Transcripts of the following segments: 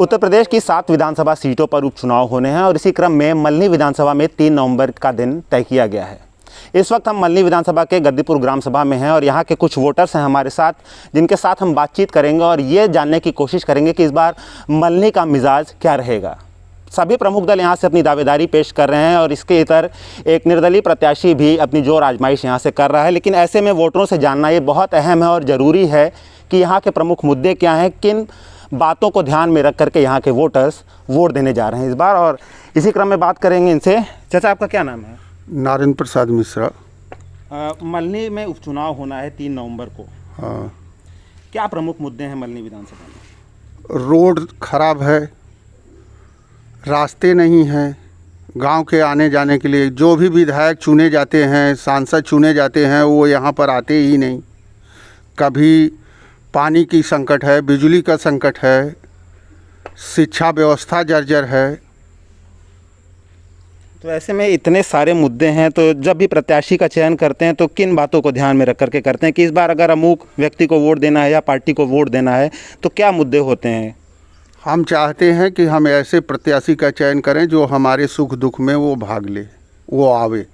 उत्तर प्रदेश की 7 विधानसभा सीटों पर उपचुनाव होने हैं और इसी क्रम में मल्हनी विधानसभा में 3 नवंबर का दिन तय किया गया है। इस वक्त हम मल्हनी विधानसभा के गद्दीपुर ग्राम सभा में हैं और यहाँ के कुछ वोटर्स हैं हमारे साथ, जिनके साथ हम बातचीत करेंगे और ये जानने की कोशिश करेंगे कि इस बार मल्हनी का मिजाज क्या रहेगा। सभी प्रमुख दल यहाँ से अपनी दावेदारी पेश कर रहे हैं और इसके इतर एक निर्दलीय प्रत्याशी भी अपनी जोर आजमाइश यहाँ से कर रहा है। लेकिन ऐसे में वोटरों से जानना ये बहुत अहम है और ज़रूरी है कि यहाँ के प्रमुख मुद्दे क्या हैं, किन बातों को ध्यान में रख करके यहाँ के वोटर्स वोट देने जा रहे हैं इस बार। और इसी क्रम में बात करेंगे इनसे। चाचा, आपका क्या नाम है? नारायण प्रसाद मिश्रा। मल्हनी में उपचुनाव होना है 3 नवंबर को। हाँ, क्या प्रमुख मुद्दे हैं मल्हनी विधानसभा में? रोड खराब है, रास्ते नहीं हैं, गांव के आने जाने के लिए जो भी विधायक चुने जाते हैं, सांसद चुने जाते हैं, वो यहाँ पर आते ही नहीं। कभी पानी की संकट है, बिजली का संकट है, शिक्षा व्यवस्था जर्जर है। तो ऐसे में इतने सारे मुद्दे हैं, तो जब भी प्रत्याशी का चयन करते हैं तो किन बातों को ध्यान में रख करके करते हैं कि इस बार अगर अमुक व्यक्ति को वोट देना है या पार्टी को वोट देना है तो क्या मुद्दे होते हैं? हम चाहते हैं कि हम ऐसे प्रत्याशी का चयन करें जो हमारे सुख दुख में वो भाग ले, वो आवे।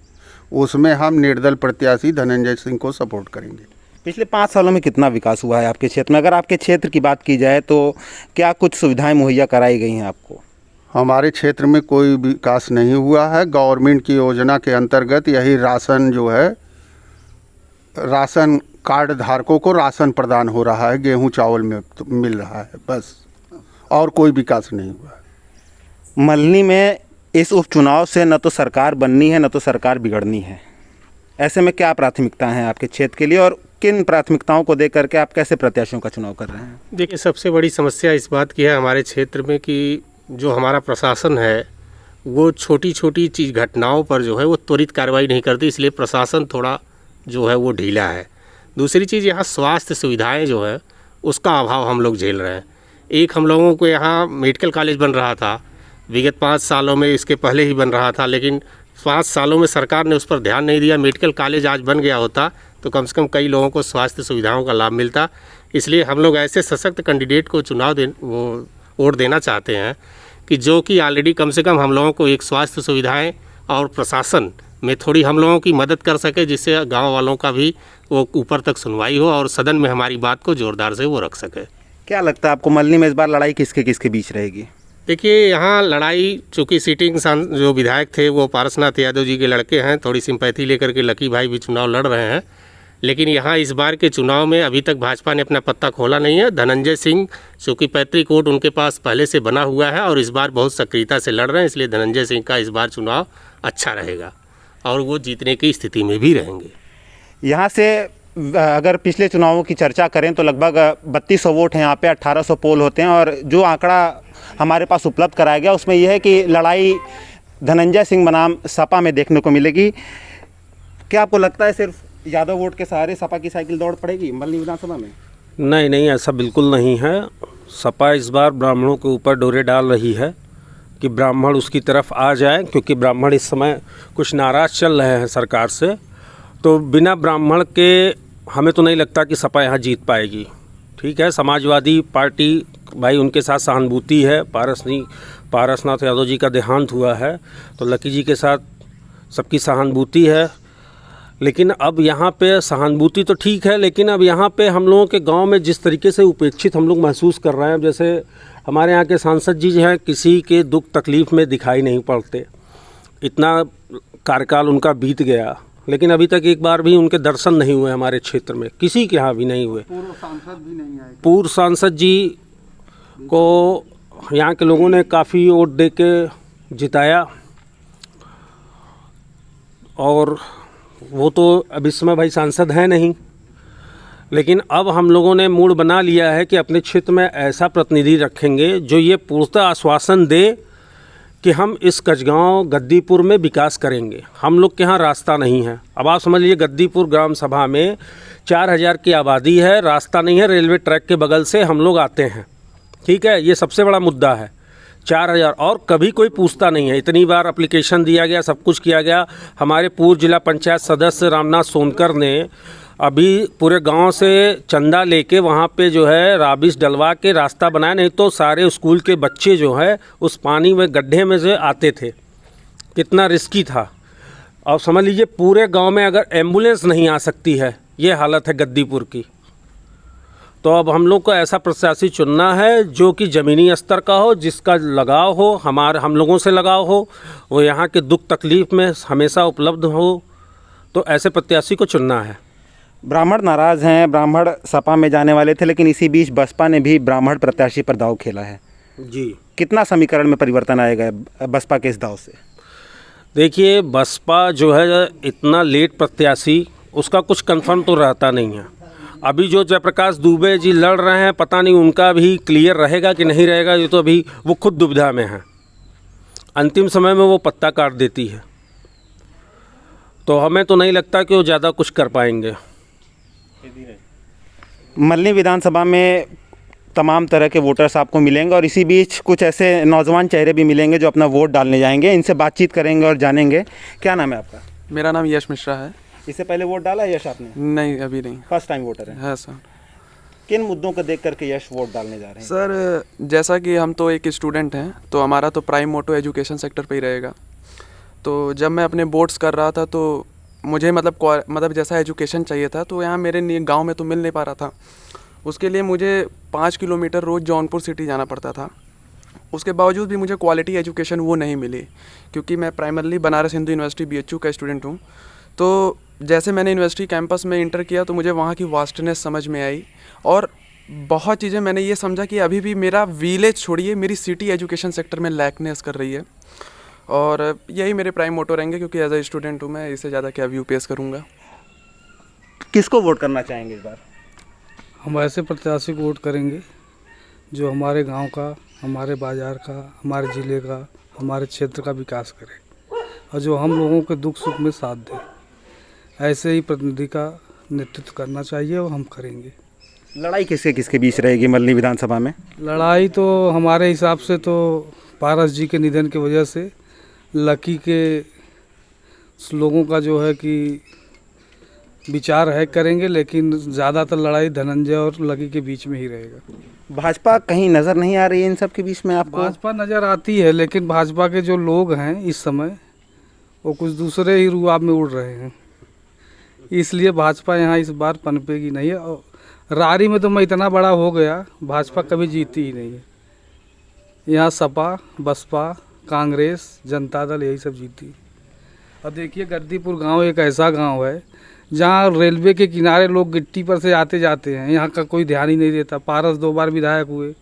उसमें हम निर्दल प्रत्याशी धनंजय सिंह को सपोर्ट करेंगे। पिछले 5 सालों में कितना विकास हुआ है आपके क्षेत्र में? अगर आपके क्षेत्र की बात की जाए तो क्या कुछ सुविधाएं मुहैया कराई गई हैं आपको? हमारे क्षेत्र में कोई विकास नहीं हुआ है। गवर्नमेंट की योजना के अंतर्गत यही राशन जो है, राशन कार्ड धारकों को राशन प्रदान हो रहा है, गेहूं चावल में तो मिल रहा है, बस, और कोई विकास नहीं हुआ है। मल्हनी में इस उपचुनाव से न तो सरकार बननी है न तो सरकार बिगड़नी है। ऐसे में क्या प्राथमिकता हैं आपके क्षेत्र के लिए और किन प्राथमिकताओं को देख करके आप कैसे प्रत्याशियों का चुनाव कर रहे हैं? देखिए, सबसे बड़ी समस्या इस बात की है हमारे क्षेत्र में कि जो हमारा प्रशासन है वो छोटी छोटी चीज़ घटनाओं पर जो है वो त्वरित कार्रवाई नहीं करती, इसलिए प्रशासन थोड़ा जो है वो ढीला है। दूसरी चीज़, यहाँ स्वास्थ्य सुविधाएं जो है उसका अभाव हम लोग झेल रहे हैं। एक हम लोगों को यहाँ मेडिकल कॉलेज बन रहा था, विगत 5 सालों में इसके पहले ही बन रहा था, लेकिन 5 सालों में सरकार ने उस पर ध्यान नहीं दिया। मेडिकल कॉलेज आज बन गया होता तो कम से कम कई लोगों को स्वास्थ्य सुविधाओं का लाभ मिलता। इसलिए हम लोग ऐसे सशक्त कैंडिडेट को वोट देना चाहते हैं कि जो कि ऑलरेडी कम से कम हम लोगों को एक स्वास्थ्य सुविधाएं और प्रशासन में थोड़ी हम लोगों की मदद कर सके, जिससे गांव वालों का भी वो ऊपर तक सुनवाई हो और सदन में हमारी बात को जोरदार से वो रख सके। क्या लगता है आपको मल्हनी में इस बार लड़ाई किसके किसके बीच रहेगी? देखिए, यहाँ लड़ाई, चूँकि सीटिंग जो विधायक थे वो पारसनाथ यादव जी के लड़के हैं, थोड़ी सिंपैथी लेकर के लकी भाई भी चुनाव लड़ रहे हैं। लेकिन यहाँ इस बार के चुनाव में अभी तक भाजपा ने अपना पत्ता खोला नहीं है। धनंजय सिंह, चूँकि पैतृक वोट उनके पास पहले से बना हुआ है और इस बार बहुत सक्रियता से लड़ रहे हैं, इसलिए धनंजय सिंह का इस बार चुनाव अच्छा रहेगा और वो जीतने की स्थिति में भी रहेंगे। यहाँ से अगर पिछले चुनावों की चर्चा करें तो लगभग 3200 वोट हैं यहाँ पे, 1800 पोल होते हैं और जो आंकड़ा हमारे पास उपलब्ध कराया गया उसमें यह है कि लड़ाई धनंजय सिंह बनाम सपा में देखने को मिलेगी। क्या आपको लगता है सिर्फ यादव वोट के सहारे सपा की साइकिल दौड़ पड़ेगी मल्हनी विधानसभा में? नहीं, ऐसा बिल्कुल नहीं है। सपा इस बार ब्राह्मणों के ऊपर डोरे डाल रही है कि ब्राह्मण उसकी तरफ आ जाए, क्योंकि ब्राह्मण इस समय कुछ नाराज़ चल रहे हैं सरकार से। तो बिना ब्राह्मण के हमें तो नहीं लगता कि सपा यहाँ जीत पाएगी। ठीक है, समाजवादी पार्टी भाई उनके साथ सहानुभूति है, पारसनाथ यादव जी का देहांत हुआ है तो लकी जी के साथ सबकी सहानुभूति है। लेकिन अब यहाँ पे सहानुभूति तो ठीक है, लेकिन अब यहाँ पे हम लोगों के गांव में जिस तरीके से उपेक्षित हम लोग महसूस कर रहे हैं, जैसे हमारे यहाँ के सांसद जी हैं किसी के दुख तकलीफ़ में दिखाई नहीं पड़ते। इतना कार्यकाल उनका बीत गया लेकिन अभी तक एक बार भी उनके दर्शन नहीं हुए हमारे क्षेत्र में, किसी के यहाँ भी नहीं हुए। पूर्व सांसद भी नहीं आए। पूर्व सांसद जी को यहाँ के लोगों ने काफ़ी वोट दे के जिताया और वो तो अब इस समय भाई सांसद हैं नहीं। लेकिन अब हम लोगों ने मूड बना लिया है कि अपने क्षेत्र में ऐसा प्रतिनिधि रखेंगे जो ये पूर्णतः आश्वासन दे कि हम इस कचगांव गद्दीपुर में विकास करेंगे। हम लोग के यहाँ रास्ता नहीं है। अब आप समझ लीजिए, गद्दीपुर ग्राम सभा में 4000 की आबादी है, रास्ता नहीं है, रेलवे ट्रैक के बगल से हम लोग आते हैं। ठीक है, ये सबसे बड़ा मुद्दा है। 4000 और कभी कोई पूछता नहीं है। इतनी बार एप्लीकेशन दिया गया, सब कुछ किया गया। हमारे पूर्व जिला पंचायत सदस्य रामनाथ सोनकर ने अभी पूरे गांव से चंदा लेके वहाँ पे जो है राबिस डलवा के रास्ता बनाया, नहीं तो सारे स्कूल के बच्चे जो है उस पानी में गड्ढे में से आते थे। कितना रिस्की था। अब समझ लीजिए पूरे गांव में अगर एम्बुलेंस नहीं आ सकती है, ये हालत है गद्दीपुर की। तो अब हम लोग को ऐसा प्रत्याशी चुनना है जो कि ज़मीनी स्तर का हो, जिसका लगाव हो, हम लोगों से लगाव हो, वो यहाँ के दुख तकलीफ़ में हमेशा उपलब्ध हो। तो ऐसे प्रत्याशी को चुनना है। ब्राह्मण नाराज़ हैं, ब्राह्मण सपा में जाने वाले थे, लेकिन इसी बीच बसपा ने भी ब्राह्मण प्रत्याशी पर दाव खेला है। जी, कितना समीकरण में परिवर्तन आएगा बसपा के इस दाव से? देखिए बसपा जो है इतना लेट प्रत्याशी, उसका कुछ कंफर्म तो रहता नहीं है। अभी जो जयप्रकाश दुबे जी लड़ रहे हैं, पता नहीं उनका भी क्लियर रहेगा कि नहीं रहेगा, ये तो अभी वो खुद दुविधा में है। अंतिम समय में वो पत्ता काट देती है, तो हमें तो नहीं लगता कि वो ज़्यादा कुछ कर पाएंगे। मल्हनी विधानसभा में तमाम तरह के वोटर्स आपको मिलेंगे और इसी बीच कुछ ऐसे नौजवान चेहरे भी मिलेंगे जो अपना वोट डालने जाएंगे। इनसे बातचीत करेंगे और जानेंगे। क्या नाम है आपका? मेरा नाम यश मिश्रा है। इससे पहले वोट डाला है यश आपने? नहीं, अभी नहीं। फर्स्ट टाइम वोटर है सर। किन मुद्दों को देख करके यश वोट डालने जा रहे हैं? सर, जैसा कि हम तो एक स्टूडेंट हैं, तो हमारा तो प्राइम मोटो एजुकेशन सेक्टर पे ही रहेगा। तो जब मैं अपने बोर्ड्स कर रहा था तो मुझे मतलब जैसा एजुकेशन चाहिए था तो यहाँ मेरे गांव में तो मिल नहीं पा रहा था। उसके लिए मुझे 5 किलोमीटर रोज़ जौनपुर सिटी जाना पड़ता था। उसके बावजूद भी मुझे क्वालिटी एजुकेशन वो नहीं मिली, क्योंकि मैं primarily Banaras Hindu university BHU का स्टूडेंट हूँ। तो जैसे मैंने यूनिवर्सिटी कैंपस में इंटर किया तो मुझे वहाँ की वास्टनेस समझ में आई और बहुत चीज़ें मैंने ये समझा कि अभी भी मेरा विलेज छोड़िए, मेरी सिटी एजुकेशन सेक्टर में लैकनेस कर रही है। और यही मेरे प्राइम मोटो रहेंगे, क्योंकि एज ए स्टूडेंट हूँ मैं, इससे ज़्यादा क्या व्यू पेश करूँगा। किसको वोट करना चाहेंगे इस बार? हम ऐसे प्रत्याशी को वोट करेंगे जो हमारे गांव का, हमारे बाज़ार का, हमारे ज़िले का, हमारे क्षेत्र का विकास करे और जो हम लोगों के दुख सुख में साथ दे। ऐसे ही प्रतिनिधि का नेतृत्व करना चाहिए और हम करेंगे। लड़ाई किसके किसके बीच रहेगी मल्हनी विधानसभा में? लड़ाई तो हमारे हिसाब से तो पारस जी के निधन की वजह से लकी के लोगों का जो है कि विचार है करेंगे, लेकिन ज़्यादातर लड़ाई धनंजय और लकी के बीच में ही रहेगा। भाजपा कहीं नज़र नहीं आ रही है इन सब के बीच में आपको? भाजपा नज़र आती है, लेकिन भाजपा के जो लोग हैं इस समय वो कुछ दूसरे ही रुआब में उड़ रहे हैं, इसलिए भाजपा यहाँ इस बार पनपेगी नहीं है। और रारी में तो मैं इतना बड़ा हो गया, भाजपा कभी जीती ही नहीं है। यहाँ सपा, बसपा, कांग्रेस, जनता दल यही सब जीती। और देखिए गद्दीपुर गांव एक ऐसा गांव है जहाँ रेलवे के किनारे लोग गिट्टी पर से आते जाते हैं, यहाँ का कोई ध्यान ही नहीं देता। पारस 2 बार विधायक हुए,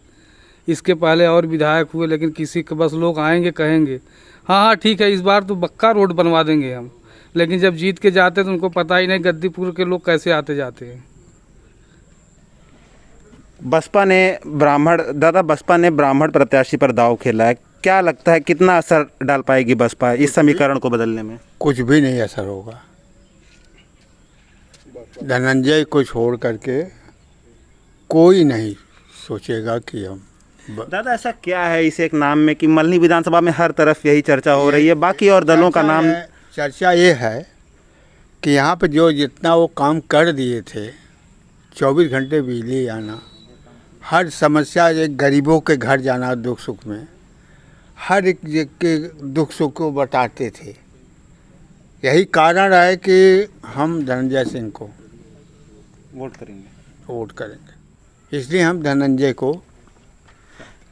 इसके पहले और विधायक हुए, लेकिन किसी के बस लोग आएंगे कहेंगे हाँ ठीक है इस बार तो पक्का रोड बनवा देंगे हम, लेकिन जब जीत के जाते तो उनको पता ही नहीं गद्दीपुर के लोग कैसे आते जाते हैं। बसपा ने ब्राह्मण प्रत्याशी पर दाव खेला है। क्या लगता है कितना असर डाल पाएगी बसपा इस समीकरण को बदलने में? कुछ भी नहीं असर होगा। धनंजय को छोड़ करके कोई नहीं सोचेगा कि हम दादा ऐसा क्या है इस एक नाम में कि मल्हनी विधानसभा में हर तरफ यही चर्चा हो रही है, बाकी और दलों का नाम? चर्चा ये है कि यहाँ पे जो जितना वो काम कर दिए थे, 24 घंटे बिजली आना, हर समस्या, एक गरीबों के घर जाना दुख सुख में, हर एक के दुख सुख को बताते थे। यही कारण है कि हम धनंजय सिंह को वोट करेंगे। इसलिए हम धनंजय को।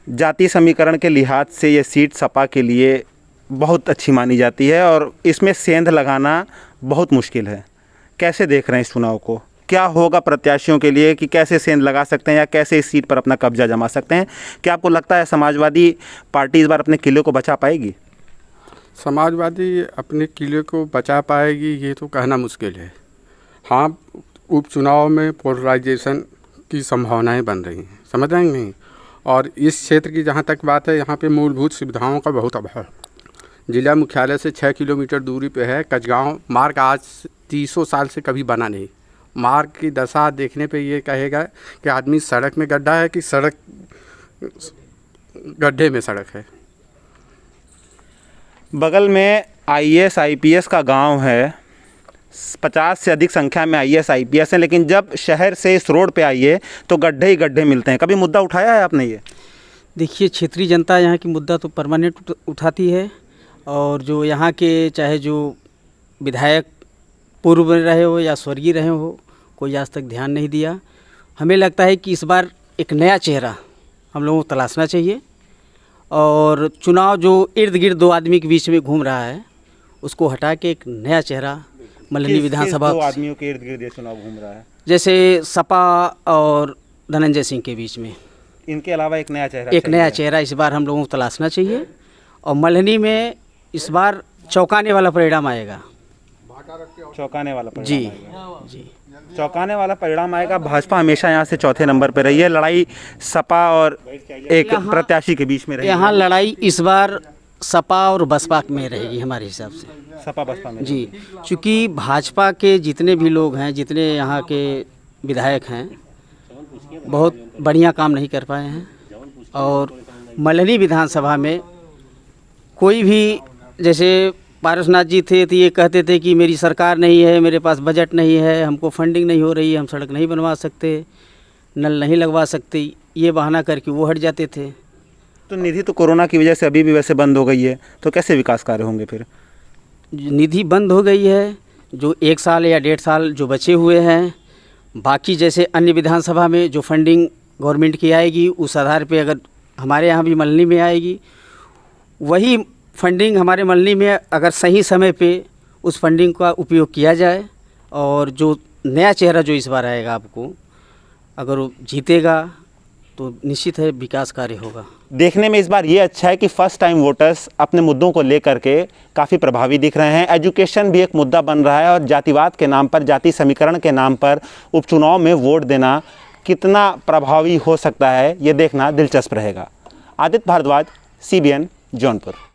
जाति समीकरण के लिहाज से ये सीट सपा के लिए बहुत अच्छी मानी जाती है और इसमें सेंध लगाना बहुत मुश्किल है। कैसे देख रहे हैं इस चुनाव को? क्या होगा प्रत्याशियों के लिए कि कैसे सेंध लगा सकते हैं या कैसे इस सीट पर अपना कब्जा जमा सकते हैं? क्या आपको लगता है समाजवादी पार्टी इस बार अपने किले को बचा पाएगी? समाजवादी अपने किले को बचा पाएगी ये तो कहना मुश्किल है। हाँ, उपचुनाव में पोलराइजेशन की संभावनाएं बन रही हैं, समझ रहे हैं नहीं? और इस क्षेत्र की जहाँ तक बात है, यहाँ पे मूलभूत सुविधाओं का बहुत अभाव। जिला मुख्यालय से 6 किलोमीटर दूरी पे है कचगांव। मार्ग आज 300 साल से कभी बना नहीं। मार्ग की दशा देखने पे ये कहेगा कि आदमी सड़क में गड्ढा है कि सड़क गड्ढे में सड़क है। बगल में IAS IPS का गांव है, 50 से अधिक संख्या में IAS IPS हैं, लेकिन जब शहर से इस रोड पे आइए तो गड्ढे ही गड्ढे मिलते हैं। कभी मुद्दा उठाया है आपने ये? देखिए, क्षेत्रीय जनता यहाँ की मुद्दा तो परमानेंट उठाती है, और जो यहाँ के चाहे जो विधायक पूर्व में रहे हो या स्वर्गीय रहे हो, कोई आज तक ध्यान नहीं दिया। हमें लगता है कि इस बार एक नया चेहरा हम लोगों को तलाशना चाहिए, और चुनाव जो इर्द गिर्द दो आदमी के बीच में घूम रहा है उसको हटा के एक नया चेहरा मल्हनी विधानसभा। दो आदमियों के इर्द गिर्द ये चुनाव घूम रहा है, जैसे सपा और धनंजय सिंह के बीच में। इनके अलावा एक नया चेहरा इस बार हम लोगों को तलाशना चाहिए, और मल्हनी में इस बार चौंकाने वाला परिणाम आएगा। चौंकाने वाला परिणाम जी आएगा। जी चौंकाने वाला परिणाम आएगा। भाजपा हमेशा यहाँ से चौथे नंबर पर रही है। लड़ाई सपा और एक प्रत्याशी के बीच में रही। यहाँ लड़ाई इस बार सपा और बसपा में रहेगी हमारे हिसाब से। सपा बसपा में जी, क्योंकि भाजपा के जितने भी लोग हैं, जितने यहाँ के विधायक हैं, बहुत बढ़िया काम नहीं कर पाए हैं, और मल्हनी विधानसभा में कोई भी, जैसे पारसनाथ जी थे तो ये कहते थे कि मेरी सरकार नहीं है, मेरे पास बजट नहीं है, हमको फंडिंग नहीं हो रही है, हम सड़क नहीं बनवा सकते, नल नहीं लगवा सकते, ये बहाना करके वो हट जाते थे। तो निधि तो कोरोना की वजह से अभी भी वैसे बंद हो गई है, तो कैसे विकास कार्य होंगे फिर? निधि बंद हो गई है, जो 1 साल या 1.5 साल जो बचे हुए हैं, बाकी जैसे अन्य विधानसभा में जो फंडिंग गवर्नमेंट की आएगी उस आधार पे अगर हमारे यहाँ भी मल्हनी में आएगी, वही फंडिंग हमारे मल्हनी में अगर सही समय पे उस फंडिंग का उपयोग किया जाए, और जो नया चेहरा जो इस बार आएगा आपको, अगर वो जीतेगा तो निश्चित है विकास कार्य होगा। देखने में इस बार ये अच्छा है कि फर्स्ट टाइम वोटर्स अपने मुद्दों को लेकर के काफ़ी प्रभावी दिख रहे हैं। एजुकेशन भी एक मुद्दा बन रहा है, और जातिवाद के नाम पर, जाति समीकरण के नाम पर उपचुनाव में वोट देना कितना प्रभावी हो सकता है, ये देखना दिलचस्प रहेगा। आदित्य भारद्वाज, CBN, जौनपुर।